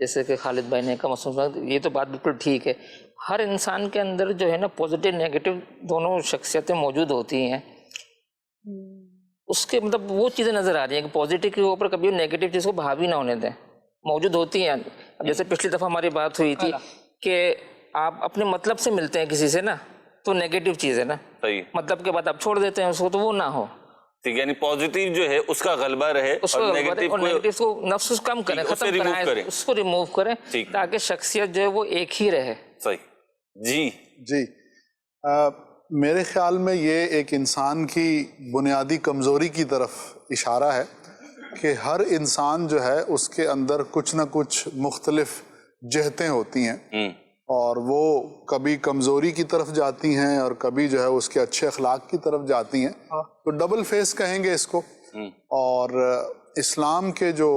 جیسے کہ خالد بھائی نے کہا مثلاً یہ تو بات بالکل ٹھیک ہے، ہر انسان کے اندر جو ہے نا پازیٹیو نیگیٹو دونوں شخصیتیں موجود ہوتی ہیں، اس کے مطلب وہ چیزیں نظر آ رہی ہیں کہ پازیٹیو کے اوپر کبھی نیگیٹو چیز کو حاوی نہ ہونے دیں، موجود ہوتی ہیں. اب جیسے پچھلی دفعہ ہماری بات ہوئی تھی کہ آپ اپنے مطلب سے ملتے ہیں کسی سے نا تو نیگیٹو چیز ہے نا، صحیح، مطلب کے بعد آپ چھوڑ دیتے ہیں اس کو تو وہ نہ ہو، ٹھیک، یعنی پازیٹیو جو ہے اس کا غلبہ رہے اس اور کو نیگیٹو کو نفس اس کم کریں، اسے ختم remove کرائیں، کریں. اس کو ریموو کریں ٹھیک. تاکہ شخصیت جو ہے وہ ایک ہی رہے. صحیح. جی جی میرے خیال میں یہ ایک انسان کی بنیادی کمزوری کی طرف اشارہ ہے کہ ہر انسان جو ہے اس کے اندر کچھ نہ کچھ مختلف جہتیں ہوتی ہیں اور وہ کبھی کمزوری کی طرف جاتی ہیں اور کبھی جو ہے اس کے اچھے اخلاق کی طرف جاتی ہیں، تو ڈبل فیس کہیں گے اس کو. اور اسلام کے جو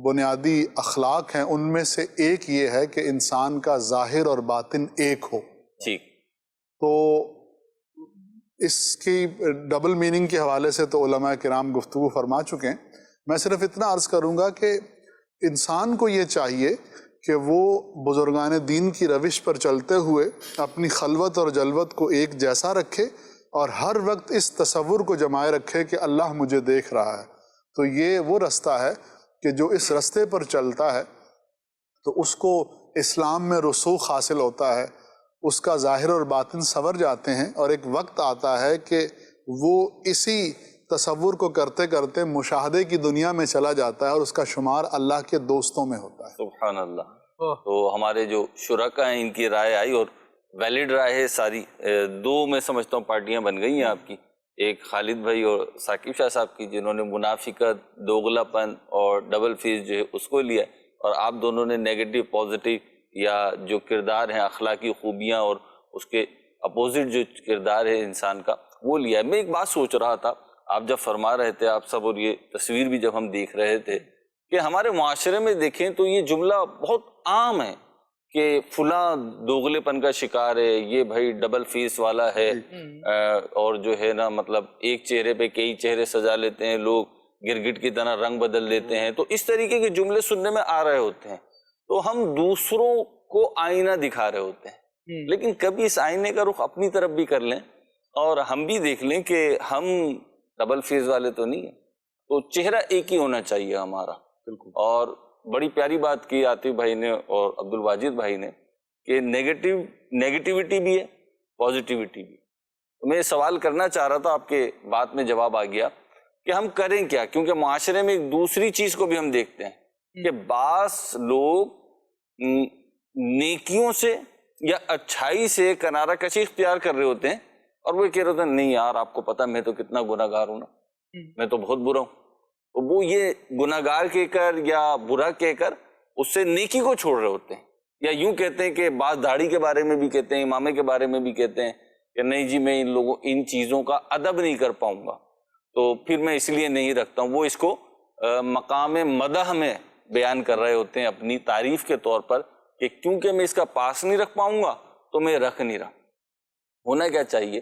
بنیادی اخلاق ہیں ان میں سے ایک یہ ہے کہ انسان کا ظاہر اور باطن ایک ہو. ٹھیک. تو اس کی ڈبل میننگ کے حوالے سے تو علماء کرام گفتگو فرما چکے ہیں. میں صرف اتنا عرض کروں گا کہ انسان کو یہ چاہیے کہ وہ بزرگان دین کی روش پر چلتے ہوئے اپنی خلوت اور جلوت کو ایک جیسا رکھے اور ہر وقت اس تصور کو جمائے رکھے کہ اللہ مجھے دیکھ رہا ہے. تو یہ وہ رستہ ہے کہ جو اس رستے پر چلتا ہے تو اس کو اسلام میں رسوخ حاصل ہوتا ہے، اس کا ظاہر اور باطن سنور جاتے ہیں، اور ایک وقت آتا ہے کہ وہ اسی تصور کو کرتے کرتے مشاہدے کی دنیا میں چلا جاتا ہے اور اس کا شمار اللہ کے دوستوں میں ہوتا ہے. سبحان اللہ. تو ہمارے جو شرکا ہیں ان کی رائے آئی اور ویلڈ رائے ہے ساری. دو میں سمجھتا ہوں پارٹیاں بن گئی ہیں آپ کی، ایک خالد بھائی اور ثاقب شاہ صاحب کی جنہوں نے منافقت، دوغلا پن اور ڈبل فیس جو ہے اس کو لیا، اور آپ دونوں نے نیگیٹو پازیٹیو یا جو کردار ہیں اخلاقی خوبیاں اور اس کے اپوزٹ جو کردار ہے انسان کا وہ لیا. میں ایک بات سوچ رہا تھا آپ جب فرما رہے تھے آپ سب، اور یہ تصویر بھی جب ہم دیکھ رہے تھے کہ ہمارے معاشرے میں دیکھیں تو یہ جملہ بہت عام ہے کہ فلاں دوغلے پن کا شکار ہے، یہ بھائی ڈبل فیس والا ہے، اور جو ہے نا مطلب ایک چہرے پہ کئی چہرے سجا لیتے ہیں لوگ، گرگٹ کی طرح رنگ بدل لیتے ہیں. تو اس طریقے کے جملے سننے میں آ رہے ہوتے ہیں تو ہم دوسروں کو آئینہ دکھا رہے ہوتے ہیں، لیکن کبھی اس آئینے کا رخ اپنی طرف بھی کر لیں اور ہم بھی دیکھ لیں کہ ہم ڈبل فیس والے تو نہیں ہیں. تو چہرہ ایک ہی ہونا چاہیے ہمارا. اور بڑی پیاری بات کی عاطف بھائی نے اور عبد الواجد بھائی نے کہ نیگیٹیوٹی بھی ہے، پازیٹیوٹی بھی. تو میں یہ سوال کرنا چاہ رہا تھا، آپ کے بات میں جواب آ گیا کہ ہم کریں کیا، کیونکہ معاشرے میں ایک دوسری چیز کو بھی ہم دیکھتے ہیں کہ بعض لوگ نیکیوں سے یا اچھائی سے کنارہ کشی اختیار کر رہے ہوتے ہیں اور وہ کہہ رہے ہوتے ہیں نہیں یار آپ کو پتہ میں تو کتنا گناہ گار ہوں نا، میں تو بہت برا ہوں. تو وہ یہ گناہ گار کہہ کر یا برا کہہ کر اس سے نیکی کو چھوڑ رہے ہوتے ہیں. یا یوں کہتے ہیں کہ بعض داڑھی کے بارے میں بھی کہتے ہیں، امامے کے بارے میں بھی کہتے ہیں کہ نہیں جی میں ان چیزوں کا ادب نہیں کر پاؤں گا تو پھر میں اس لیے نہیں رکھتا ہوں. وہ اس کو مقام مدح میں بیان کر رہے ہوتے ہیں اپنی تعریف کے طور پر کہ کیونکہ میں اس کا پاس نہیں رکھ پاؤں گا تو میں رکھ نہیں رہا. ہونا کیا چاہیے؟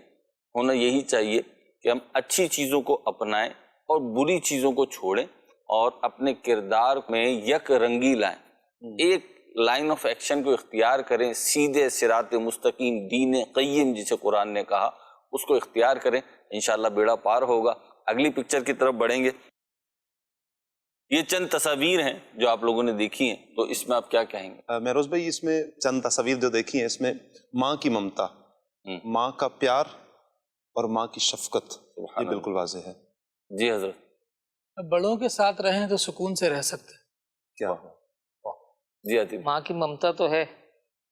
ہونا یہی چاہیے کہ ہم اچھی چیزوں کو اپنائیں اور بری چیزوں کو چھوڑیں اور اپنے کردار میں یک رنگی لائیں، ایک لائن آف ایکشن کو اختیار کریں، سیدھے صراط مستقیم دین قیم جسے قرآن نے کہا اس کو اختیار کریں، انشاءاللہ بیڑا پار ہوگا. اگلی پکچر کی طرف بڑھیں گے. یہ چند تصاویر ہیں جو آپ لوگوں نے دیکھی ہیں، تو اس میں آپ کیا کہیں گے؟ مہروز بھائی اس میں چند تصاویر جو دیکھی ہیں اس میں ماں کی ممتا، ماں کا پیار اور ماں کی شفقت یہ بالکل واضح ہے. جی حضرت. بڑوں کے ساتھ رہیں تو سکون سے رہ سکتے. کیا جی عاطف. ماں کی ممتا تو ہے،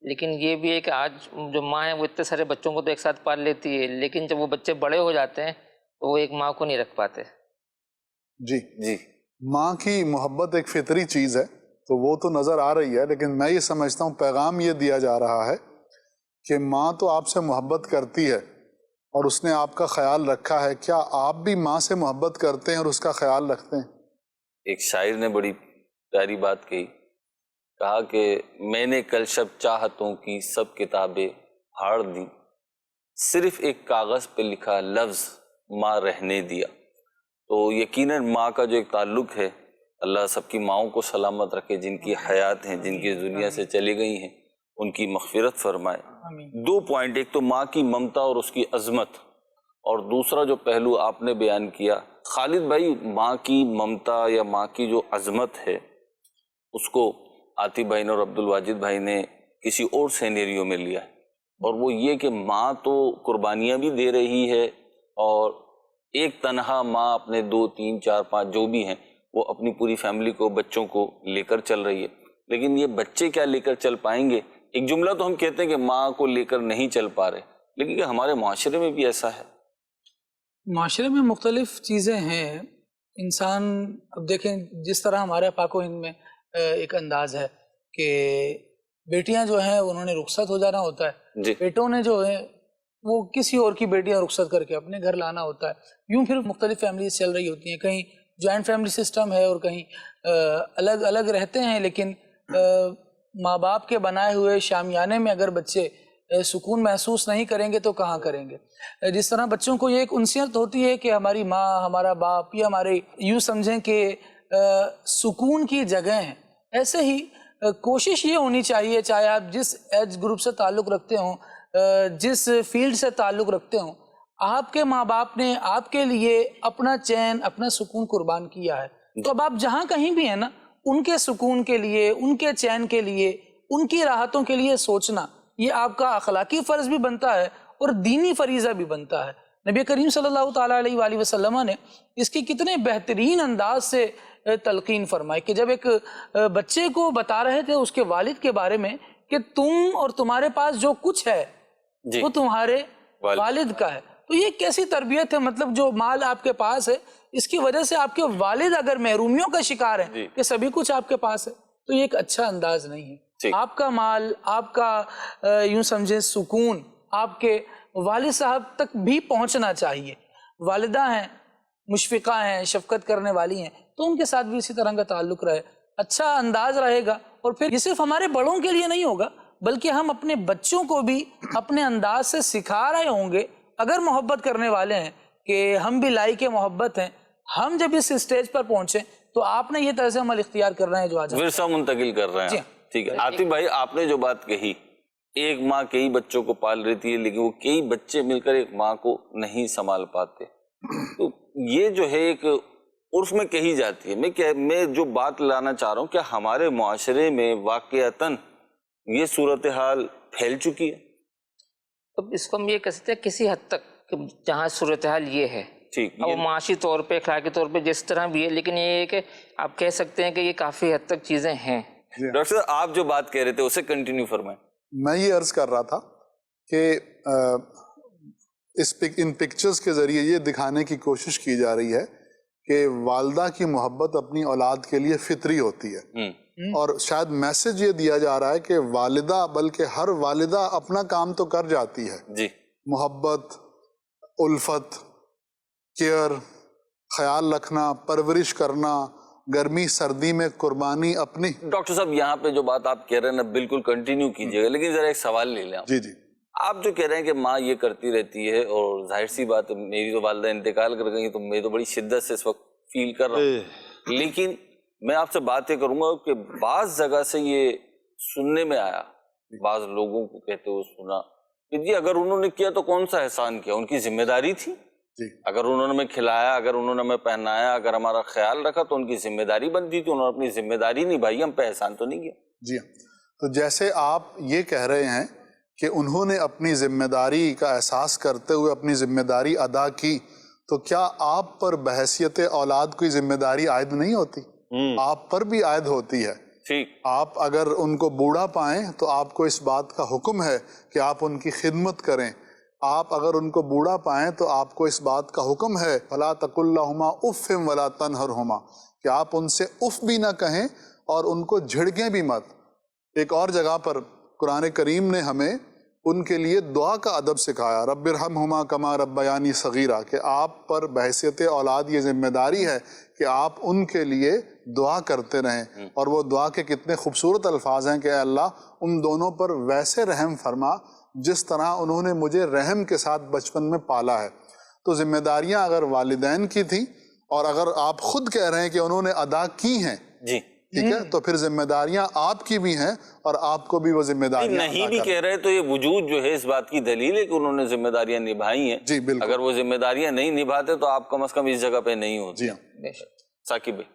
لیکن یہ بھی ہے کہ آج جو ماں ہے وہ اتنے سارے بچوں کو تو ایک ساتھ پال لیتی ہے، لیکن جب وہ بچے بڑے ہو جاتے ہیں تو وہ ایک ماں کو نہیں رکھ پاتے. جی جی ماں کی محبت ایک فطری چیز ہے تو وہ تو نظر آ رہی ہے، لیکن میں یہ سمجھتا ہوں پیغام یہ دیا جا رہا ہے کہ ماں تو آپ سے محبت کرتی ہے اور اس نے آپ کا خیال رکھا ہے. کیا آپ بھی ماں سے محبت کرتے ہیں اور اس کا خیال رکھتے ہیں؟ ایک شاعر نے بڑی پیاری بات کہی، کہا کہ میں نے کل شب چاہتوں کی سب کتابیں پھاڑ دی، صرف ایک کاغذ پہ لکھا لفظ ماں رہنے دیا. تو یقیناً ماں کا جو ایک تعلق ہے اللہ سب کی ماؤں کو سلامت رکھے، جن کی حیات ہیں، جن کی دنیا سے چلی گئی ہیں، ان کی مغفرت فرمائے۔ آمین۔ 2 پوائنٹ، ایک تو ماں کی ممتا اور اس کی عظمت، اور دوسرا جو پہلو آپ نے بیان کیا خالد بھائی، ماں کی ممتا یا ماں کی جو عظمت ہے اس کو عاطف بھائی نے اور عبد الواجد بھائی نے کسی اور سینیریو میں لیا ہے، اور وہ یہ کہ ماں تو قربانیاں بھی دے رہی ہے، اور ایک تنہا ماں اپنے 2 3 4 5 جو بھی ہیں وہ اپنی پوری فیملی کو، بچوں کو لے کر چل رہی ہے، لیکن یہ بچے کیا لے کر چل پائیں گے؟ ایک جملہ تو ہم کہتے ہیں کہ ماں کو لے کر نہیں چل پا رہے، لیکن کہ ہمارے معاشرے میں بھی ایسا ہے۔ معاشرے میں مختلف چیزیں ہیں، انسان اب دیکھیں جس طرح ہمارے پاک و ہند میں ایک انداز ہے کہ بیٹیاں جو ہیں انہوں نے رخصت ہو جانا ہوتا ہے، جی بیٹوں نے جو ہے وہ کسی اور کی بیٹیاں رخصت کر کے اپنے گھر لانا ہوتا ہے، یوں پھر مختلف فیملیز چل رہی ہوتی ہیں، کہیں جوائنٹ فیملی سسٹم ہے اور کہیں الگ الگ رہتے ہیں، لیکن ماں باپ کے بنائے ہوئے شامیانے میں اگر بچے سکون محسوس نہیں کریں گے تو کہاں کریں گے؟ جس طرح بچوں کو یہ ایک انسیت ہوتی ہے کہ ہماری ماں، ہمارا باپ، یا ہمارے یوں سمجھیں کہ سکون کی جگہ ہیں، ایسے ہی کوشش یہ ہونی چاہیے، چاہے آپ جس ایج گروپ سے تعلق رکھتے ہوں، جس فیلڈ سے تعلق رکھتے ہوں، آپ کے ماں باپ نے آپ کے لیے اپنا چین، اپنا سکون قربان کیا ہے، تو اب آپ جہاں کہیں بھی ہیں نا، ان کے سکون کے لیے، ان کے چین کے لیے، ان کی راحتوں کے لیے سوچنا، یہ آپ کا اخلاقی فرض بھی بنتا ہے اور دینی فریضہ بھی بنتا ہے۔ نبی کریم صلی اللہ تعالیٰ علیہ وآلہ وسلم نے اس کی کتنے بہترین انداز سے تلقین فرمائی کہ جب ایک بچے کو بتا رہے تھے اس کے والد کے بارے میں کہ تم اور تمہارے پاس جو کچھ ہے جی وہ تمہارے والد کا ہے، تو یہ کیسی تربیت ہے؟ مطلب جو مال آپ کے پاس ہے اس کی وجہ سے آپ کے والد اگر محرومیوں کا شکار ہیں کہ سبھی کچھ آپ کے پاس ہے، تو یہ ایک اچھا انداز نہیں ہے۔ آپ کا مال، آپ کا یوں سمجھیں سکون آپ کے والد صاحب تک بھی پہنچنا چاہیے۔ والدہ ہیں، مشفقہ ہیں، شفقت کرنے والی ہیں، تو ان کے ساتھ بھی اسی طرح کا تعلق رہے، اچھا انداز رہے گا، اور پھر یہ صرف ہمارے بڑوں کے لیے نہیں ہوگا بلکہ ہم اپنے بچوں کو بھی اپنے انداز سے سکھا رہے ہوں گے، اگر محبت کرنے والے ہیں کہ ہم بھی لائق محبت ہیں۔ ہم جب اس اسٹیج پر پہنچے تو آپ نے یہ طرز عمل اختیار کر رہے ہیں جو آج ورثہ منتقل کر رہے ہیں۔ ٹھیک ہے عاطف بھائی، آپ نے جو بات کہی، ایک ماں کئی بچوں کو پال رہی ہے لیکن وہ کئی بچے مل کر ایک ماں کو نہیں سنبھال پاتے، تو یہ جو ہے ایک عرف میں کہی جاتی ہے۔ میں جو بات لانا چاہ رہا ہوں کہ ہمارے معاشرے میں واقعتاً یہ صورتحال پھیل چکی ہے۔ اب اس کو ہم یہ کہہ سکتے ہیں کسی حد تک کہ جہاں صورتحال یہ ہے، ٹھیک، اب وہ معاشی طور پہ، اخلاقی طور پہ جس طرح بھی ہے، لیکن یہ ہے کہ آپ کہہ سکتے ہیں کہ یہ کافی حد تک چیزیں ہیں۔ ڈاکٹر صاحب آپ جو بات کہہ رہے تھے اسے کنٹینیو فرمائیں۔ میں یہ عرض کر رہا تھا کہ ان پکچرز کے ذریعے یہ دکھانے کی کوشش کی جا رہی ہے کہ والدہ کی محبت اپنی اولاد کے لیے فطری ہوتی ہے، اور شاید میسج یہ دیا جا رہا ہے کہ والدہ، بلکہ ہر والدہ اپنا کام تو کر جاتی ہے، جی، محبت، الفت، کیئر، خیال رکھنا، پرورش کرنا، گرمی سردی میں قربانی اپنی۔ ڈاکٹر صاحب یہاں پہ جو بات آپ کہہ رہے ہیں نا بالکل کنٹینیو کیجیے گا، لیکن ذرا ایک سوال لے لیں۔ جی آپ جو کہہ رہے ہیں کہ ماں یہ کرتی رہتی ہے، اور ظاہر سی بات ہے میری تو والدہ انتقال کر گئی تو میں تو بڑی شدت سے اس وقت فیل کر رہا ہوں، لیکن میں آپ سے بات یہ کروں گا کہ بعض جگہ سے یہ سننے میں آیا، بعض لوگوں کو کہتے ہوئے سنا کہ جی اگر انہوں نے کیا تو کون سا احسان کیا، ان کی ذمہ داری تھی، اگر انہوں نے ہمیں کھلایا، اگر انہوں نے ہمیں پہنایا، اگر ہمارا خیال رکھا تو ان کی ذمہ داری بنتی تھی، انہوں نے اپنی ذمہ داری نبھائی، ہم پہ احسان تو نہیں کیا۔ جی ہاں، تو جیسے آپ یہ کہہ رہے ہیں کہ انہوں نے اپنی ذمہ داری کا احساس کرتے ہوئے اپنی ذمہ داری ادا کی، تو کیا آپ پر بحیثیت اولاد کوئی ذمہ داری عائد نہیں ہوتی؟ آپ پر بھی عائد ہوتی ہے۔ ٹھیک، آپ اگر ان کو بوڑھا پائیں تو آپ کو اس بات کا حکم ہے کہ آپ ان کی خدمت کریں، آپ اگر ان کو بوڑھا پائیں تو آپ کو اس بات کا حکم ہے فَلَا تَقُلْ لَهُمَا اُفٍّ وَلَا تَنْهَرْهُمَا، کہ آپ ان سے اف بھی نہ کہیں اور ان کو جھڑکیں بھی مت۔ ایک اور جگہ پر قرآن کریم نے ہمیں ان کے لیے دعا کا ادب سکھایا، رب ارحمہما کما ربیانی صغیرہ، کہ آپ پر بحیثیت اولاد یہ ذمہ داری ہے کہ آپ ان کے لیے دعا کرتے رہیں، اور وہ دعا کے کتنے خوبصورت الفاظ ہیں کہ اے اللہ ان دونوں پر ویسے رحم فرما جس طرح انہوں نے مجھے رحم کے ساتھ بچپن میں پالا ہے۔ تو ذمہ داریاں اگر والدین کی تھیں اور اگر آپ خود کہہ رہے ہیں کہ انہوں نے ادا کی ہیں جی ٹھیک ہے تو پھر ذمہ داریاں آپ کی بھی ہیں اور آپ کو بھی وہ ذمہ داریاں نہیں بھی کہہ رہے تو یہ وجود جو ہے اس بات کی دلیل ہے کہ انہوں نے ذمہ داریاں نبھائی ہیں. جی بالکل. اگر وہ ذمہ داریاں نہیں نبھاتے تو آپ کم از کم اس جگہ پہ نہیں ہوتے. جی ہاں. ثاقب بھائی.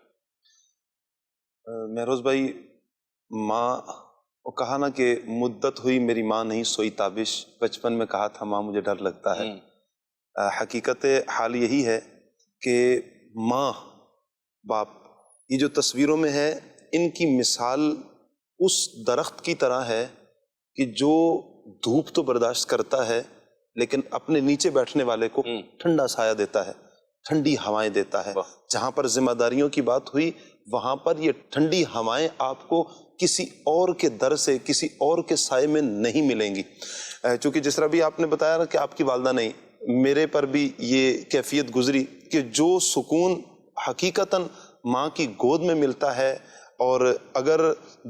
مہروز بھائی، ماں وہ کہا نا کہ مدت ہوئی میری ماں نہیں سوئی تابش، بچپن میں کہا تھا ماں مجھے ڈر لگتا ہے. حقیقت حال یہی ہے کہ ماں باپ یہ جو تصویروں میں ہے ان کی مثال اس درخت کی طرح ہے کہ جو دھوپ تو برداشت کرتا ہے لیکن اپنے نیچے بیٹھنے والے کو ٹھنڈا سایہ دیتا ہے، ٹھنڈی ہوائیں دیتا ہے. جہاں پر ذمہ داریوں کی بات ہوئی وہاں پر یہ ٹھنڈی ہوائیں آپ کو کسی اور کے در سے، کسی اور کے سائے میں نہیں ملیں گی. چونکہ جس طرح بھی آپ نے بتایا نا کہ آپ کی والدہ نہیں، میرے پر بھی یہ کیفیت گزری کہ جو سکون حقیقتاً ماں کی گود میں ملتا ہے، اور اگر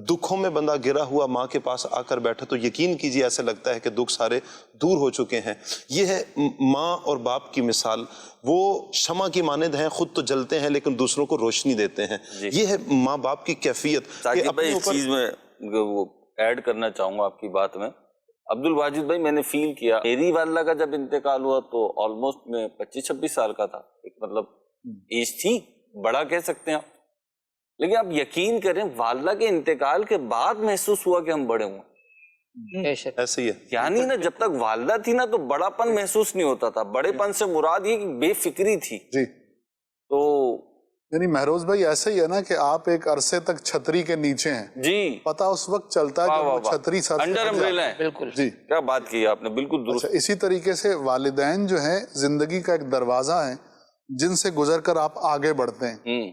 دکھوں میں بندہ گرا ہوا ماں کے پاس آ کر بیٹھے تو یقین کیجیے ایسے لگتا ہے کہ دکھ سارے دور ہو چکے ہیں. یہ ہے ماں اور باپ کی مثال. وہ شمع کی مانند ہیں، خود تو جلتے ہیں لیکن دوسروں کو روشنی دیتے ہیں. یہ ہے ماں باپ کی کیفیت. اس چیز میں وہ ایڈ کرنا چاہوں گا آپ کی بات میں. عبد الواجد بھائی، میں نے فیل کیا میری والدہ کا جب انتقال ہوا تو آلموسٹ میں 25-26 سال کا تھا. ایک مطلب ایج تھی، بڑا کہہ سکتے ہیں آپ. لیکن آپ یقین کریں والدہ کے انتقال کے بعد محسوس ہوا کہ ہم بڑے ہوئے. ایسے ہی ہے. یعنی نا جب تک والدہ تھی نا تو بڑا پن محسوس نہیں ہوتا تھا. بڑے پن سے مراد یہ کہ بے فکری تھی. جی تو یعنی مہروز بھائی ایسا ہی ہے نا کہ آپ ایک عرصے تک چھتری کے نیچے ہیں، جی پتہ اس وقت چلتا ہے جب وہ چھتری سر سے انڈر ہٹ امبریلا ہے. بالکل جی کیا بات کی آپ نے، بالکل درست. اچھا، اسی طریقے سے والدین جو ہیں زندگی کا ایک دروازہ ہے جن سے گزر کر آپ آگے بڑھتے ہیں.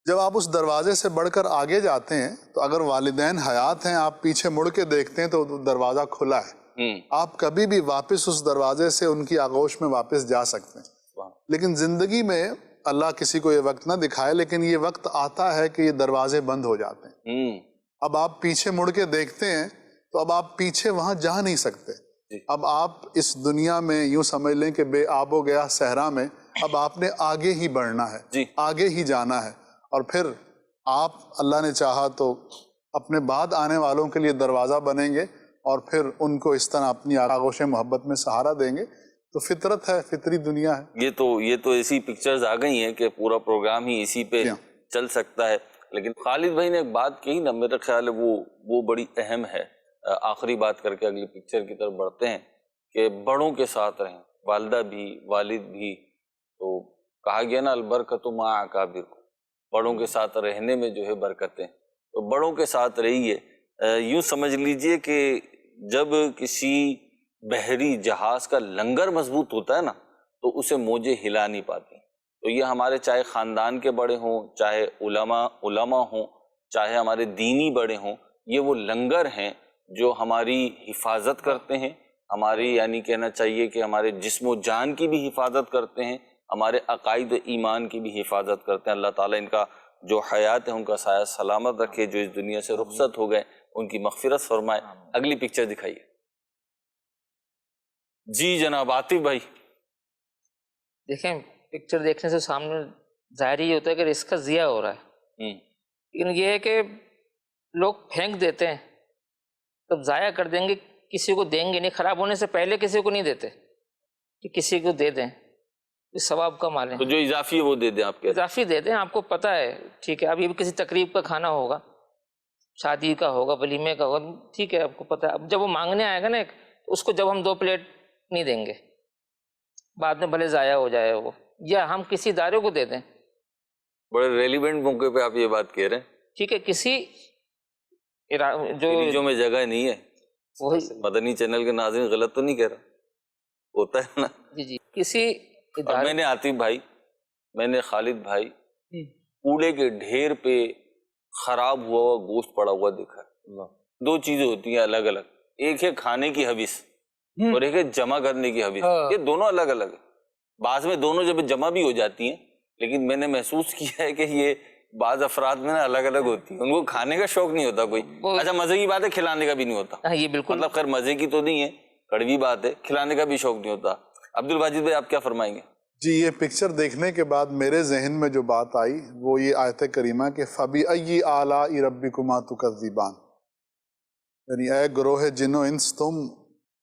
جب آپ اس دروازے سے بڑھ کر آگے جاتے ہیں تو اگر والدین حیات ہیں، آپ پیچھے مڑ کے دیکھتے ہیں تو دروازہ کھلا ہے. آپ کبھی بھی واپس اس دروازے سے ان کی آغوش میں واپس جا سکتے ہیں. لیکن زندگی میں اللہ کسی کو یہ وقت نہ دکھائے لیکن یہ وقت آتا ہے کہ یہ دروازے بند ہو جاتے ہیں. اب آپ پیچھے مڑ کے دیکھتے ہیں تو اب آپ پیچھے وہاں جا نہیں سکتے. اب آپ اس دنیا میں یوں سمجھ لیں کہ بے آب و گیا صحرا میں اب آپ نے آگے ہی بڑھنا ہے، آگے ہی جانا ہے. اور پھر آپ اللہ نے چاہا تو اپنے بعد آنے والوں کے لیے دروازہ بنیں گے اور پھر ان کو اس طرح اپنی آغوش محبت میں سہارا دیں گے. تو فطرت ہے، فطری دنیا ہے. یہ تو ایسی پکچرز آ گئی ہیں کہ پورا پروگرام ہی اسی پہ چل سکتا ہے. لیکن خالد بھائی نے ایک بات کہی نا، میرا خیال ہے وہ بڑی اہم ہے. آخری بات کر کے اگلی پکچر کی طرف بڑھتے ہیں کہ بڑوں کے ساتھ رہیں، والدہ بھی والد بھی. تو کہا گیا نا البرکۃ مع اکابر، بڑوں کے ساتھ رہنے میں جو ہے برکتیں. تو بڑوں کے ساتھ رہیے. یوں سمجھ لیجئے کہ جب کسی بحری جہاز کا لنگر مضبوط ہوتا ہے نا تو اسے موجیں ہلا نہیں پاتی. تو یہ ہمارے چاہے خاندان کے بڑے ہوں، چاہے علماء ہوں، چاہے ہمارے دینی بڑے ہوں، یہ وہ لنگر ہیں جو ہماری حفاظت کرتے ہیں. ہماری یعنی کہنا چاہیے کہ ہمارے جسم و جان کی بھی حفاظت کرتے ہیں، ہمارے عقائد و ایمان کی بھی حفاظت کرتے ہیں. اللہ تعالیٰ ان کا جو حیات ہے ان کا سایہ سلامت رکھے. جو اس دنیا سے رخصت ہو گئے ان کی مغفرت فرمائے. اگلی پکچر دکھائیے. جی جناب عاطف بھائی. دیکھیں پکچر دیکھنے سے سامنے ظاہر ہی ہوتا ہے کہ رزق کا ضیاع ہو رہا ہے. لیکن یہ ہے کہ لوگ پھینک دیتے ہیں، تب ضائع کر دیں گے، کسی کو دیں گے نہیں. خراب ہونے سے پہلے کسی کو نہیں دیتے کہ کسی کو دے دیں، ثواب کا مال ہے. تو جو اضافی ہے وہ دے دیں. آپ کے اضافی دے دیں، آپ کو پتہ ہے ٹھیک ہے. اب یہ بھی کسی تقریب کا کھانا ہوگا، شادی کا ہوگا، ولیمے کا ہوگا، ٹھیک ہے آپ کو پتہ ہے. اب جب وہ مانگنے آئے گا نا اس کو جب ہم 2 پلیٹ نہیں دیں گے، بعد میں بھلے ضائع ہو جائے وہ، یا ہم کسی ادارے کو دے دیں. بڑے ریلیونٹ موقع پہ آپ یہ بات کہہ رہے ہیں. ٹھیک ہے، کسی جو میں جگہ نہیں ہے. وہی مدنی چینل کے ناظرین غلط تو نہیں کہہ رہا، ہوتا ہے نا. جی کسی اور میں نے عاطف بھائی، میں نے خالد بھائی کوڑے کے ڈھیر پہ خراب ہوا ہوا گوشت پڑا ہوا دیکھا ہے. 2 چیزیں ہوتی ہیں الگ الگ، ایک ہے کھانے کی حوث اور ایک ہے جمع کرنے کی حوث. یہ دونوں الگ الگ ہیں. بعض میں دونوں جب جمع بھی ہو جاتی ہیں، لیکن میں نے محسوس کیا ہے کہ یہ بعض افراد میں نا الگ الگ ہوتی ہیں. ان کو کھانے کا شوق نہیں ہوتا کوئی. اچھا مزے کی بات ہے، کھلانے کا بھی نہیں ہوتا. یہ بالکل مطلب خیر مزے کی تو نہیں ہے، کڑوی بات ہے، کھلانے کا بھی شوق نہیں ہوتا. عبد الواجد بھائی آپ کیا فرمائیں گے؟ جی یہ پکچر دیکھنے کے بعد میرے ذہن میں جو بات آئی وہ یہ آیت کریمہ کہ فَبِأَيِّ آلَاءِ رَبِّكُمَا تُكَذِّبَانِ، یعنی اے گروہ جن و انس تم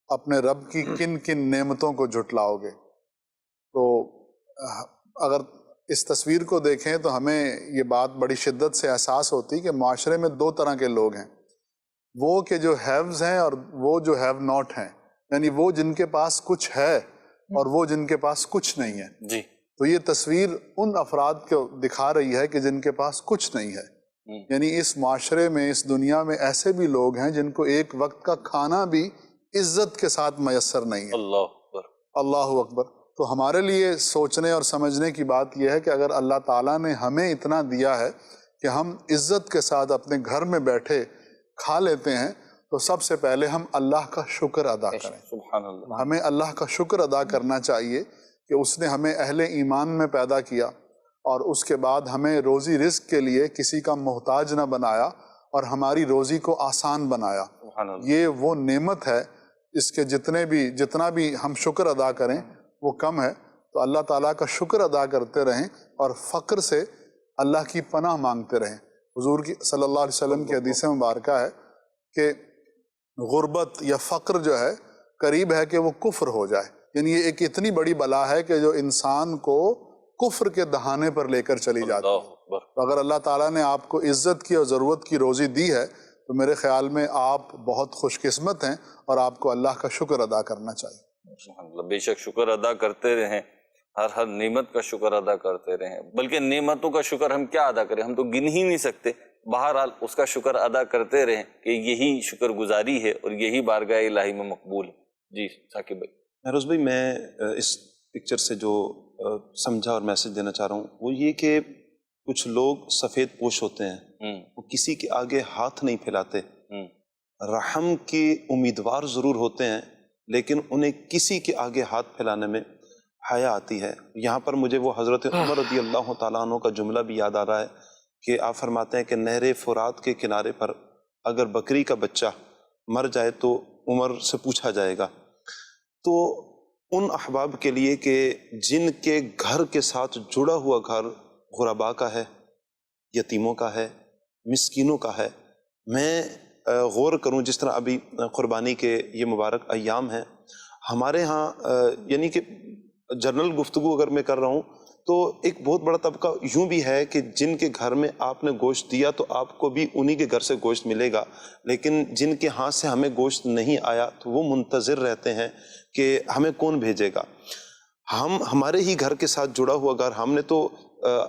اپنے رب کی کن کن نعمتوں کو جھٹلاؤ گے۔ تو اگر اس تصویر کو دیکھیں تو ہمیں یہ بات بڑی شدت سے احساس ہوتی کہ معاشرے میں دو طرح کے لوگ ہیں، وہ کہ جو ہیوز ہیں اور وہ جو ہیو ناٹ ہیں، یعنی وہ جن کے پاس کچھ ہے اور وہ جن کے پاس کچھ نہیں ہے۔ جی تو یہ تصویر ان افراد کو دکھا رہی ہے کہ جن کے پاس کچھ نہیں ہے، یعنی اس معاشرے میں اس دنیا میں ایسے بھی لوگ ہیں جن کو ایک وقت کا کھانا بھی عزت کے ساتھ میسر نہیں ہے۔ اللہ اکبر۔ اللہ اکبر۔ تو ہمارے لیے سوچنے اور سمجھنے کی بات یہ ہے کہ اگر اللہ تعالیٰ نے ہمیں اتنا دیا ہے کہ ہم عزت کے ساتھ اپنے گھر میں بیٹھے کھا لیتے ہیں تو سب سے پہلے ہم اللہ کا شکر ادا کریں۔ سبحان اللہ۔ ہمیں اللہ کا شکر ادا کرنا چاہیے کہ اس نے ہمیں اہل ایمان میں پیدا کیا اور اس کے بعد ہمیں روزی رزق کے لیے کسی کا محتاج نہ بنایا اور ہماری روزی کو آسان بنایا۔ سبحان اللہ۔ یہ وہ نعمت ہے، اس کے جتنا بھی ہم شکر ادا کریں وہ کم ہے۔ تو اللہ تعالیٰ کا شکر ادا کرتے رہیں اور فقر سے اللہ کی پناہ مانگتے رہیں۔ حضور کی صلی اللہ علیہ وسلم کی حدیث مبارکہ ہے کہ غربت یا فقر جو ہے قریب ہے کہ وہ کفر ہو جائے، یعنی یہ ایک اتنی بڑی بلا ہے کہ جو انسان کو کفر کے دہانے پر لے کر چلی جاتی ہے۔ اللہ اکبر۔ تو اگر اللہ تعالیٰ نے آپ کو عزت کی اور ضرورت کی روزی دی ہے تو میرے خیال میں آپ بہت خوش قسمت ہیں اور آپ کو اللہ کا شکر ادا کرنا چاہیے۔ سبحان اللہ۔ بے شک شکر ادا کرتے رہیں، ہر نعمت کا شکر ادا کرتے رہیں، بلکہ نعمتوں کا شکر ہم کیا ادا کریں، ہم تو گن ہی نہیں سکتے۔ بہرحال اس کا شکر ادا کرتے رہیں کہ یہی شکر گزاری ہے اور یہی بارگاہ الہی میں مقبول ہے۔ جی ثاقب بھائی۔ مہروز بھائی، میں اس پکچر سے جو سمجھا اور میسج دینا چاہ رہا ہوں وہ یہ کہ کچھ لوگ سفید پوش ہوتے ہیں، وہ کسی کے آگے ہاتھ نہیں پھیلاتے، رحم کے امیدوار ضرور ہوتے ہیں لیکن انہیں کسی کے آگے ہاتھ پھیلانے میں حیا آتی ہے۔ یہاں پر مجھے وہ حضرت عمر رضی اللہ تعالیٰ عنہ کا جملہ بھی یاد آ رہا ہے کہ آپ فرماتے ہیں کہ نہر فرات کے کنارے پر اگر بکری کا بچہ مر جائے تو عمر سے پوچھا جائے گا۔ تو ان احباب کے لیے کہ جن کے گھر کے ساتھ جڑا ہوا گھر غرباء کا ہے، یتیموں کا ہے، مسکینوں کا ہے، میں غور کروں جس طرح ابھی قربانی کے یہ مبارک ایام ہیں ہمارے ہاں، یعنی کہ جنرل گفتگو اگر میں کر رہا ہوں تو ایک بہت بڑا طبقہ یوں بھی ہے کہ جن کے گھر میں آپ نے گوشت دیا تو آپ کو بھی انہی کے گھر سے گوشت ملے گا، لیکن جن کے ہاتھ سے ہمیں گوشت نہیں آیا تو وہ منتظر رہتے ہیں کہ ہمیں کون بھیجے گا۔ ہمارے ہی گھر کے ساتھ جڑا ہوا گھر ہم نے تو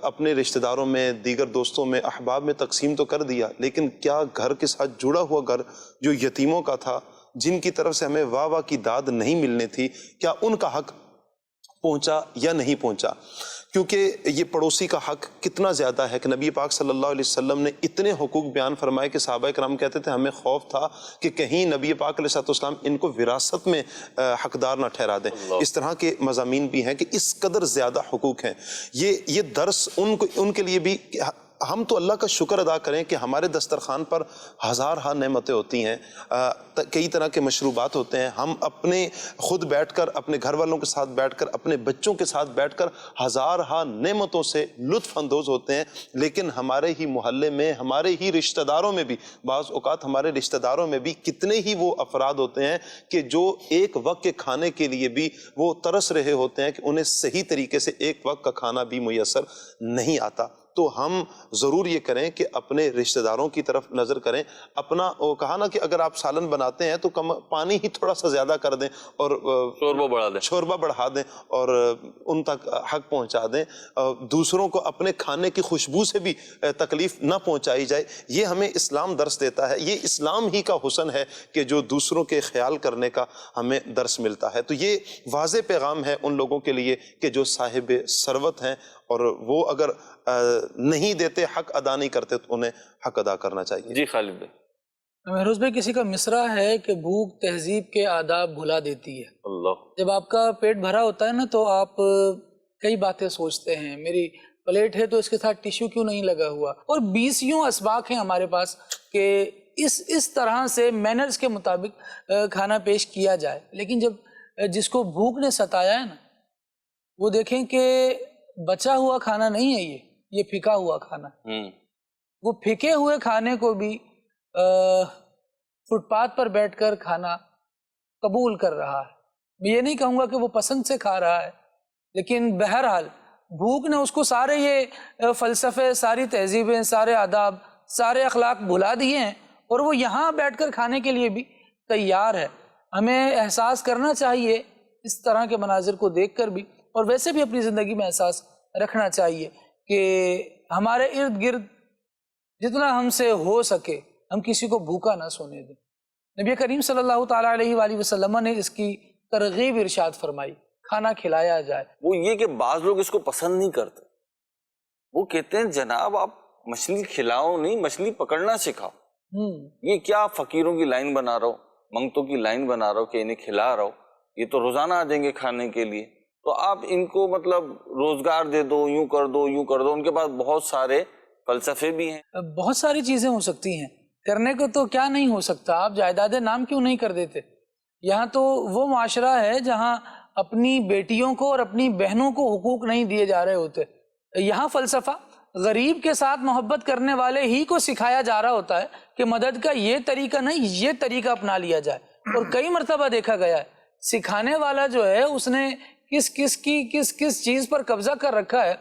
اپنے رشتہ داروں میں، دیگر دوستوں میں، احباب میں تقسیم تو کر دیا، لیکن کیا گھر کے ساتھ جڑا ہوا گھر جو یتیموں کا تھا، جن کی طرف سے ہمیں واہ واہ کی داد نہیں ملنی تھی، کیا ان کا حق پہنچا یا نہیں پہنچا؟ کیونکہ یہ پڑوسی کا حق کتنا زیادہ ہے کہ نبی پاک صلی اللہ علیہ وسلم نے اتنے حقوق بیان فرمائے کہ صحابہ کرام کہتے تھے ہمیں خوف تھا کہ کہیں نبی پاک علیہ السلام ان کو وراثت میں حقدار نہ ٹھہرا دیں۔ اس طرح کے مضامین بھی ہیں کہ اس قدر زیادہ حقوق ہیں۔ یہ درس ان کے لیے بھی، ہم تو اللہ کا شکر ادا کریں کہ ہمارے دسترخوان پر ہزارہا نعمتیں ہوتی ہیں، کئی طرح کے مشروبات ہوتے ہیں، ہم اپنے خود بیٹھ کر، اپنے گھر والوں کے ساتھ بیٹھ کر، اپنے بچوں کے ساتھ بیٹھ کر ہزارہا نعمتوں سے لطف اندوز ہوتے ہیں، لیکن ہمارے ہی محلے میں، ہمارے ہی رشتہ داروں میں بھی، بعض اوقات ہمارے رشتہ داروں میں بھی کتنے ہی وہ افراد ہوتے ہیں کہ جو ایک وقت کے کھانے کے لیے بھی وہ ترس رہے ہوتے ہیں کہ انہیں صحیح طریقے سے ایک وقت کا کھانا بھی میسر نہیں آتا۔ تو ہم ضرور یہ کریں کہ اپنے رشتہ داروں کی طرف نظر کریں، اپنا وہ کہا نا کہ اگر آپ سالن بناتے ہیں تو پانی ہی تھوڑا سا زیادہ کر دیں اور شوربہ بڑھا دیں اور ان تک حق پہنچا دیں، دوسروں کو اپنے کھانے کی خوشبو سے بھی تکلیف نہ پہنچائی جائے۔ یہ ہمیں اسلام درس دیتا ہے، یہ اسلام ہی کا حسن ہے کہ جو دوسروں کے خیال کرنے کا ہمیں درس ملتا ہے۔ تو یہ واضح پیغام ہے ان لوگوں کے لیے کہ جو صاحب ثروت ہیں اور وہ اگر نہیں دیتے، حق ادا نہیں کرتے تو انہیں حق ادا کرنا چاہیے۔ جی خالد بھائی۔ مہروز بھائی، کسی کا مصرع ہے کہ بھوک تہذیب کے آداب بھلا دیتی ہے۔ اللہ۔ جب آپ کا پیٹ بھرا ہوتا ہے نا تو آپ کئی باتیں سوچتے ہیں، میری پلیٹ ہے تو اس کے ساتھ ٹیشو کیوں نہیں لگا ہوا، اور 20 اسباق ہیں ہمارے پاس کہ اس طرح سے مینرز کے مطابق کھانا پیش کیا جائے۔ لیکن جب جس کو بھوک نے ستایا ہے نا وہ دیکھیں کہ بچا ہوا کھانا نہیں ہے یہ پھکا ہوا کھانا. وہ پھکے ہوئے کھانے کو بھی فٹ پاتھ پر بیٹھ کر کھانا قبول کر رہا ہے. میں یہ نہیں کہوں گا کہ وہ پسند سے کھا رہا ہے، لیکن بہرحال بھوک نے اس کو سارے یہ فلسفے، ساری تہذیبیں، سارے آداب، سارے اخلاق بھلا دیے ہیں، اور وہ یہاں بیٹھ کر کھانے کے لیے بھی تیار ہے. ہمیں احساس کرنا چاہیے اس طرح کے مناظر کو دیکھ کر بھی، اور ویسے بھی اپنی زندگی میں احساس رکھنا چاہیے کہ ہمارے ارد گرد جتنا ہم سے ہو سکے ہم کسی کو بھوکا نہ سونے دیں. نبی کریم صلی اللہ تعالیٰ علیہ وآلہ وسلم نے اس کی ترغیب ارشاد فرمائی، کھانا کھلایا جائے. وہ یہ کہ بعض لوگ اس کو پسند نہیں کرتے، وہ کہتے ہیں جناب آپ مچھلی کھلاؤ نہیں، مچھلی پکڑنا سکھاؤ. یہ کیا فقیروں کی لائن بنا رہا ہو، منگتوں کی لائن بنا رہا ہو کہ انہیں کھلا رہا ہو، یہ تو روزانہ آ جائیں گے کھانے کے لیے. تو آپ ان کو مطلب روزگار دے دو، یوں کر دو یوں کر دو. ان کے پاس بہت سارے فلسفے بھی ہیں. بہت ساری چیزیں ہو سکتی ہیں، کرنے کو تو کیا نہیں ہو سکتا. آپ جائیداد نام کیوں نہیں کر دیتے؟ یہاں تو وہ معاشرہ ہے جہاں اپنی بیٹیوں کو اور اپنی بہنوں کو حقوق نہیں دیے جا رہے ہوتے. یہاں فلسفہ غریب کے ساتھ محبت کرنے والے ہی کو سکھایا جا رہا ہوتا ہے کہ مدد کا یہ طریقہ نہیں، یہ طریقہ اپنا لیا جائے. اور کئی مرتبہ دیکھا گیا ہے سکھانے والا جو ہے اس نے کس چیز پر قبضہ کر رکھا ہے.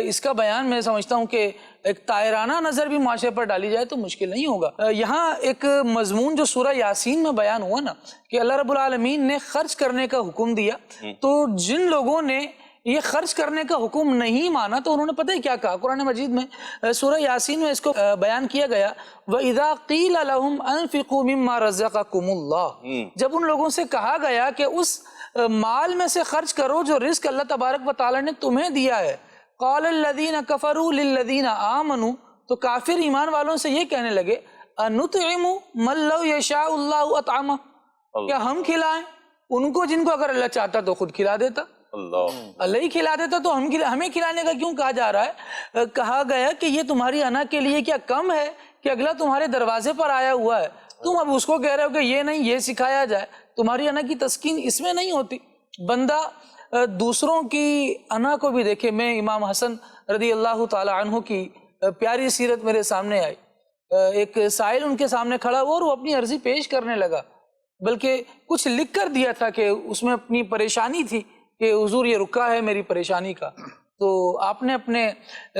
اس کا بیان میں سمجھتا ہوں کہ ایک طائرانہ نظر بھی معاشرے پر ڈالی جائے تو مشکل نہیں ہوگا. یہاں ایک مضمون جو سورہ یاسین میں بیان ہوا نا کہ اللہ رب العالمین نے خرچ کرنے کا حکم دیا، تو جن لوگوں نے یہ خرچ کرنے کا حکم نہیں مانا تو انہوں نے پتہ ہی کیا کہا. قرآن مجید میں سورہ یاسین میں اس کو بیان کیا گیا، وَإِذَا قِيلَ لَهُمْ أَنفِقُوا مِمَّا رَزَقَكُمُ اللَّهُ. جب ان لوگوں سے کہا گیا کہ اس مال میں سے خرچ کرو جو رزق اللہ تبارک و تعالیٰ نے تمہیں دیا ہے، قال الذین کفروا للذین آمنوا، تو کافر ایمان والوں سے یہ کہنے لگے، انطعم من لو یشاء اللہ اطعمہ، کیا ہم کھلائیں ان کو جن کو اگر اللہ چاہتا تو خود کھلا دیتا. اللہ ہی کھلا دیتا تو ہمیں کھلانے کا کیوں کہا جا رہا ہے؟ کہا گیا کہ یہ تمہاری انا کے لیے کیا کم ہے کہ اگلا تمہارے دروازے پر آیا ہوا ہے، تم اب اس کو کہہ رہے ہو کہ یہ نہیں یہ سکھایا جائے. تمہاری انا کی تسکین اس میں نہیں ہوتی. بندہ دوسروں کی انا کو بھی دیکھے. میں امام حسن رضی اللہ تعالی عنہ کی پیاری سیرت میرے سامنے آئی. ایک سائل ان کے سامنے کھڑا ہوا اور وہ اپنی عرضی پیش کرنے لگا، بلکہ کچھ لکھ کر دیا تھا کہ اس میں اپنی پریشانی تھی کہ حضور یہ رکا ہے میری پریشانی کا. تو آپ نے اپنے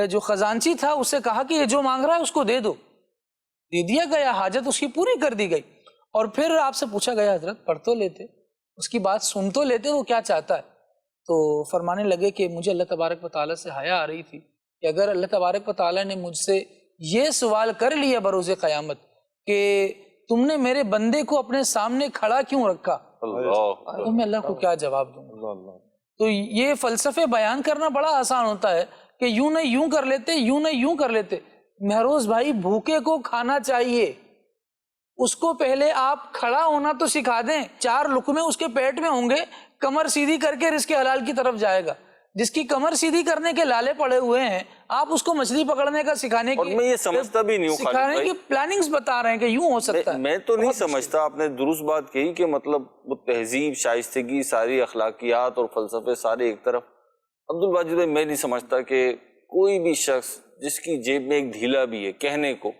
جو خزانچی تھا اس سے کہا کہ یہ جو مانگ رہا ہے اس کو دے دو. دے دیا گیا، حاجت اس کی پوری کر دی گئی. اور پھر آپ سے پوچھا گیا حضرت پڑھ تو لیتے، اس کی بات سن تو لیتے، وہ کیا چاہتا ہے؟ تو فرمانے لگے کہ مجھے اللہ تبارک و تعالیٰ سے حیا آ رہی تھی کہ اگر اللہ تبارک و تعالیٰ نے مجھ سے یہ سوال کر لیا بروز قیامت کہ تم نے میرے بندے کو اپنے سامنے کھڑا کیوں رکھا، تو میں اللہ کو کیا جواب دوں گا. تو یہ فلسفے بیان کرنا بڑا آسان ہوتا ہے کہ یوں نہ یوں کر لیتے، یوں نہ یوں کر لیتے. مہروز بھائی، بھوکے کو کھانا چاہیے، اس کو پہلے آپ کھڑا ہونا تو سکھا دیں. 4 لقمے اس کے پیٹ میں ہوں گے، کمر سیدھی کر کے رزق حلال کی طرف جائے گا. جس کی کمر سیدھی کرنے کے لالے پڑے ہوئے ہیں آپ اس کو مچھلی پکڑنے کا سکھانے کی، میں یہ سمجھتا بھی نہیں ہوں، سکھانے کی پلاننگز بتا رہے ہیں کہ یوں ہو سکتا ہے. میں تو نہیں سمجھتا، آپ نے درست بات کہی کہ مطلب وہ تہذیب، شائستگی، ساری اخلاقیات اور فلسفے سارے ایک طرف. عبدالواجد بھائی، میں نہیں سمجھتا کہ کوئی بھی شخص جس کی جیب میں ایک ڈھیلا بھی ہے کہنے کو،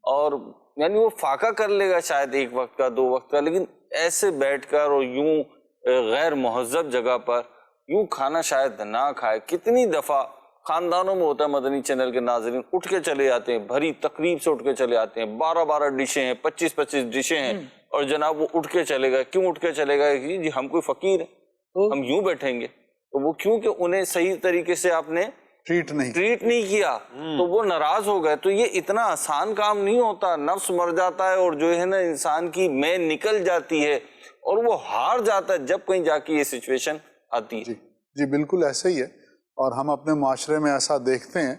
اور یعنی وہ فاقہ کر لے گا شاید 1 وقت کا 2 وقت کا، لیکن ایسے بیٹھ کر اور یوں غیر مہذب جگہ پر یوں کھانا شاید نہ کھائے. کتنی دفعہ خاندانوں میں ہوتا ہے، مدنی چینل کے ناظرین اٹھ کے چلے جاتے ہیں، بھری تقریب سے اٹھ کے چلے آتے ہیں، 12 ڈشیں ہیں، 25 ڈشیں ہیں، اور جناب وہ اٹھ کے چلے گئے. کیوں اٹھ کے چلے گئے؟ جی ہم کوئی فقیر ہیں، ہم یوں بیٹھیں گے. تو وہ کیوں کہ انہیں صحیح طریقے سے آپ نے ٹریٹ نہیں کیا تو وہ ناراض ہو گئے. تو یہ اتنا آسان کام نہیں ہوتا. نفس مر جاتا ہے اور جو ہے نا انسان کی میں نکل جاتی ہے اور وہ ہار جاتا ہے جب کہیں جا کے یہ سچویشن آتی ہے. جی بالکل ایسا ہی ہے. اور ہم اپنے معاشرے میں ایسا دیکھتے ہیں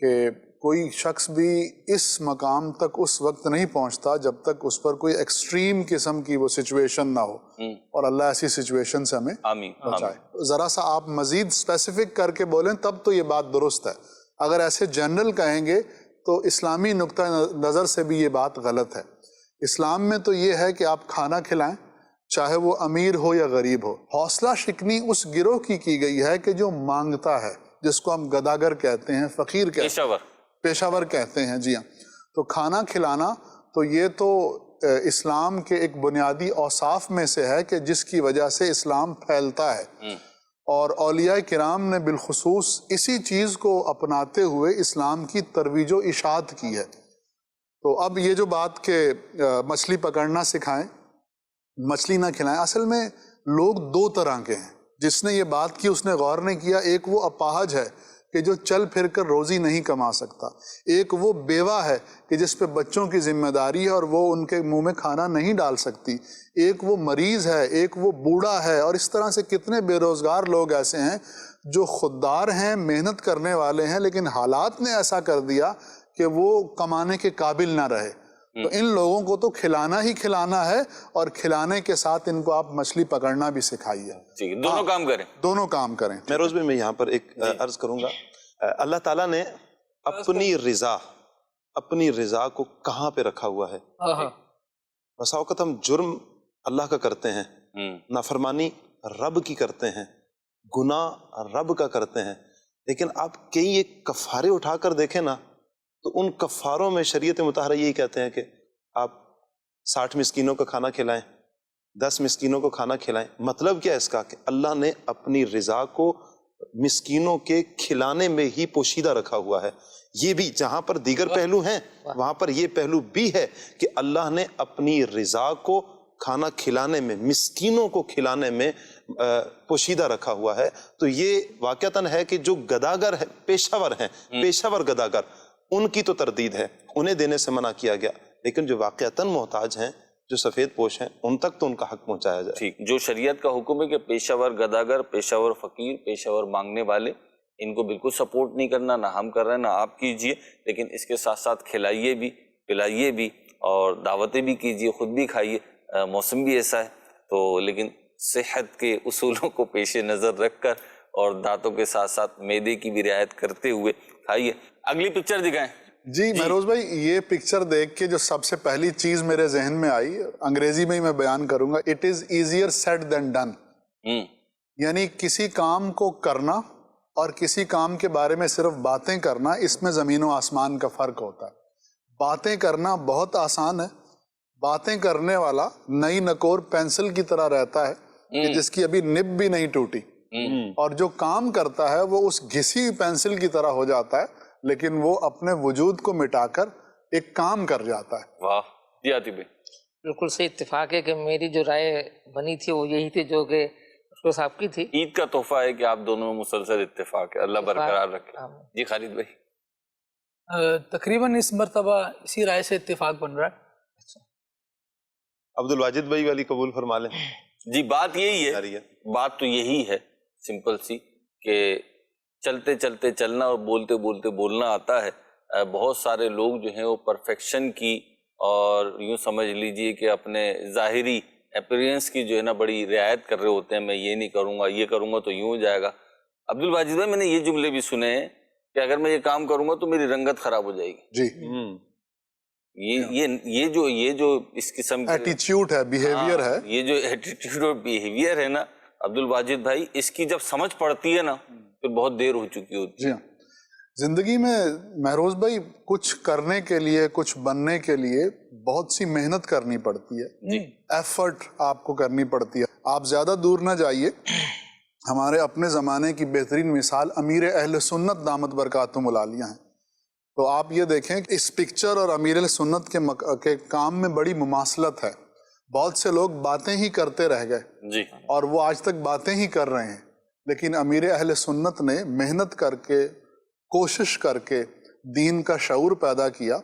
کہ کوئی شخص بھی اس مقام تک اس وقت نہیں پہنچتا جب تک اس پر کوئی ایکسٹریم قسم کی وہ سچویشن نہ ہو، اور اللہ ایسی سچویشن سے ہمیں بچائے. ذرا سا آپ مزید اسپیسیفک کر کے بولیں تب تو یہ بات درست ہے. اگر ایسے جنرل کہیں گے تو اسلامی نقطہ نظر سے بھی یہ بات غلط ہے. اسلام میں تو یہ ہے کہ آپ کھانا کھلائیں، چاہے وہ امیر ہو یا غریب ہو. حوصلہ شکنی اس گروہ کی گئی ہے کہ جو مانگتا ہے، جس کو ہم گداگر کہتے ہیں، فقیر کہتے ہیں، پیشہ ور کہتے ہیں. جی ہاں. تو کھانا کھلانا تو یہ تو اسلام کے ایک بنیادی اوصاف میں سے ہے کہ جس کی وجہ سے اسلام پھیلتا ہے، اور اولیاء کرام نے بالخصوص اسی چیز کو اپناتے ہوئے اسلام کی ترویج و اشاعت کی ہے. تو اب یہ جو بات کہ مچھلی پکڑنا سکھائیں، مچھلی نہ کھلائیں، اصل میں لوگ دو طرح کے ہیں. جس نے یہ بات کی اس نے غور نہیں کیا. ایک وہ اپاہج ہے کہ جو چل پھر کر روزی نہیں کما سکتا. ایک وہ بیوہ ہے کہ جس پہ بچوں کی ذمہ داری ہے اور وہ ان کے منہ میں کھانا نہیں ڈال سکتی. ایک وہ مریض ہے، ایک وہ بوڑھا ہے، اور اس طرح سے کتنے بے روزگار لوگ ایسے ہیں جو خوددار ہیں، محنت کرنے والے ہیں، لیکن حالات نے ایسا کر دیا کہ وہ کمانے کے قابل نہ رہے. تو ان لوگوں کو تو کھلانا ہی کھلانا ہے، اور کھلانے کے ساتھ ان کو آپ مچھلی پکڑنا بھی سکھائیے. دونوں کام کریں، دونوں کام کریں. مہروز بھائی، میں یہاں پر ایک عرض کروں گا. اللہ تعالیٰ نے اپنی رضا کو کہاں پہ رکھا ہوا ہے؟ بسا اوقات ہم جرم اللہ کا کرتے ہیں، نافرمانی رب کی کرتے ہیں، گناہ رب کا کرتے ہیں، لیکن آپ کئی ایک کفارے اٹھا کر دیکھیں نا، تو ان کفاروں میں شریعت مطہرہ یہی کہتے ہیں کہ آپ 60 مسکینوں کا کھانا کھلائیں، 10 مسکینوں کو کھانا کھلائیں. مطلب کیا ہے اس کا؟ کہ اللہ نے اپنی رضا کو مسکینوں کے کھلانے میں ہی پوشیدہ رکھا ہوا ہے. یہ بھی جہاں پر دیگر پہلو ہیں وہاں پر یہ پہلو بھی ہے کہ اللہ نے اپنی رضا کو کھانا کھلانے میں، مسکینوں کو کھلانے میں پوشیدہ رکھا ہوا ہے. تو یہ واقعتاً ہے کہ جو گداگر ہے، پیشہ ور ہیں، پیشہ ور گداگر، ان کی تو تردید ہے، انہیں دینے سے منع کیا گیا، لیکن جو واقعتاً محتاج ہیں، جو سفید پوش ہیں، ان تک تو ان کا حق پہنچایا جائے. ٹھیک. جو شریعت کا حکم ہے کہ پیشہ ور گداگر، پیشہ ور فقیر، پیشہ ور مانگنے والے، ان کو بالکل سپورٹ نہیں کرنا، نہ ہم کر رہے ہیں نہ آپ کیجئے، لیکن اس کے ساتھ ساتھ کھلائیے بھی، پلائیے بھی، اور دعوتیں بھی کیجئے، خود بھی کھائیے. موسم بھی ایسا ہے تو، لیکن صحت کے اصولوں کو پیش نظر رکھ کر اور دانتوں کے ساتھ ساتھ معدے کی بھی رعایت کرتے ہوئے کھائیے. اگلی پکچر دکھائیں. جی مہروز بھائی، یہ پکچر دیکھ کے جو سب سے پہلی چیز میرے ذہن میں آئی، انگریزی میں ہی میں بیان کروں گا. It is easier said than done. یعنی کسی کام کو کرنا اور کسی کام کے بارے میں صرف باتیں کرنا، اس میں زمین و آسمان کا فرق ہوتا ہے. باتیں کرنا بہت آسان ہے. باتیں کرنے والا نئی نکور پینسل کی طرح رہتا ہے کہ جس کی ابھی نب بھی نہیں ٹوٹی، اور جو کام کرتا ہے وہ اس گھسی پینسل کی طرح ہو جاتا ہے، لیکن وہ اپنے وجود کو مٹا کر ایک کام کر جاتا ہے. واہ جی عاطف بھائی. بالکل صحیح اتفاق ہے کہ میری جو رائے بنی تھی وہ یہی تھی جو کہ ڈاکٹر صاحب کی تھی. عید کا تحفہ ہے کہ آپ دونوں میں مسلسل اتفاق ہے، اللہ برقرار رکھے. جی خالد بھائی. تقریباً اس مرتبہ اسی رائے سے اتفاق بن رہا ہے. عبد الواجد بھائی والی قبول فرما لیں. جی بات یہی ہے، بات تو یہی ہے سمپل سی، کہ چلتے چلتے چلنا اور بولتے بولتے بولنا آتا ہے. بہت سارے لوگ جو ہیں وہ پرفیکشن کی اور یوں سمجھ لیجئے کہ اپنے ظاہری اپیرنس کی جو ہے نا بڑی رعایت کر رہے ہوتے ہیں. میں یہ نہیں کروں گا، یہ کروں گا تو یوں ہو جائے گا. عبد الواجد بھائی، میں نے یہ جملے بھی سنے ہیں کہ اگر میں یہ کام کروں گا تو میری رنگت خراب ہو جائے گی. جی یہ جو اس قسم کی ایٹیچیوڈ ہے، بیہیویئر ہے، یہ جو ایٹیٹیوڈ اور بیہیویئر ہے نا عبد الواجد بھائی، اس کی جب سمجھ پڑتی ہے نا پھر بہت دیر ہو چکی ہوتی ہے. جی ہاں. زندگی میں مہروز بھائی کچھ کرنے کے لیے، کچھ بننے کے لیے بہت سی محنت کرنی پڑتی ہے، ایفرٹ آپ کو کرنی پڑتی ہے. آپ زیادہ دور نہ جائیے، ہمارے اپنے زمانے کی بہترین مثال امیر اہل سنت دامت برکاتہم العالیہ ہیں. تو آپ یہ دیکھیں کہ اس پکچر اور امیر اہل سنت کے کام میں بڑی مماثلت ہے. بہت سے لوگ باتیں ہی کرتے رہ گئے جی، اور وہ آج تک باتیں ہی کر رہے ہیں، لیکن امیر اہل سنت نے محنت کر کے، کوشش کر کے دین کا شعور پیدا کیا،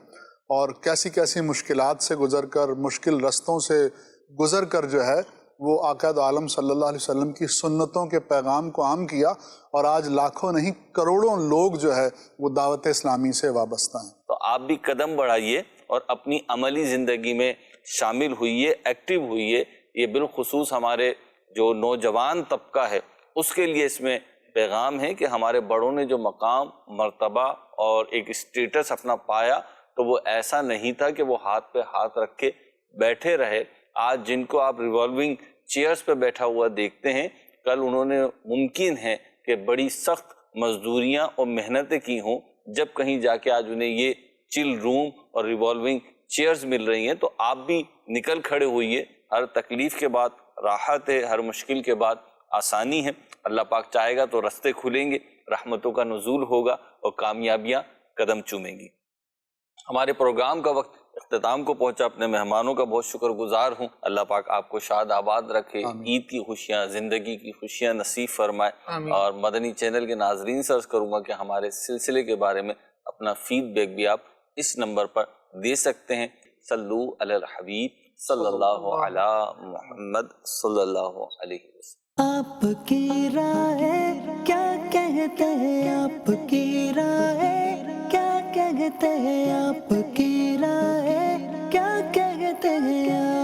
اور کیسی کیسی مشکلات سے گزر کر، مشکل رستوں سے گزر کر جو ہے وہ آقا عالم صلی اللہ علیہ وسلم کی سنتوں کے پیغام کو عام کیا، اور آج لاکھوں نہیں کروڑوں لوگ جو ہے وہ دعوت اسلامی سے وابستہ ہیں. تو آپ بھی قدم بڑھائیے اور اپنی عملی زندگی میں شامل ہوئیے، ایکٹیو ہوئیے. یہ بالخصوص ہمارے جو نوجوان طبقہ ہے اس کے لیے اس میں پیغام ہے کہ ہمارے بڑوں نے جو مقام، مرتبہ اور ایک اسٹیٹس اپنا پایا تو وہ ایسا نہیں تھا کہ وہ ہاتھ پہ ہاتھ رکھ کے بیٹھے رہے. آج جن کو آپ ریوالونگ چیئرز پہ بیٹھا ہوا دیکھتے ہیں، کل انہوں نے ممکن ہے کہ بڑی سخت مزدوریاں اور محنتیں کی ہوں، جب کہیں جا کے آج انہیں یہ چل روم اور ریوالونگ چیئرز مل رہی ہیں، تو آپ بھی نکل کھڑے ہوئیے. ہر تکلیف کے بعد راحت ہے، ہر مشکل کے بعد آسانی ہے. اللہ پاک چاہے گا تو رستے کھلیں گے، رحمتوں کا نزول ہوگا اور کامیابیاں قدم چومیں گی. ہمارے پروگرام کا وقت اختتام کو پہنچا. اپنے مہمانوں کا بہت شکر گزار ہوں. اللہ پاک آپ کو شاد آباد رکھے، عید کی خوشیاں، زندگی کی خوشیاں نصیب فرمائے. اور مدنی چینل کے ناظرین سے عرض کروں گا کہ ہمارے سلسلے کے بارے میں اپنا فیڈ بیک بھی آپ اس نمبر پر دے سکتے ہیں. صلو علی الحبیب صلی اللہ علی محمد صلی اللہ علیہ وسلم. آپ کی رائے کیا کہتے ہیں، آپ کی رائے کیا کہتے ہیں، آپ کی رائے کیا کہتے ہیں.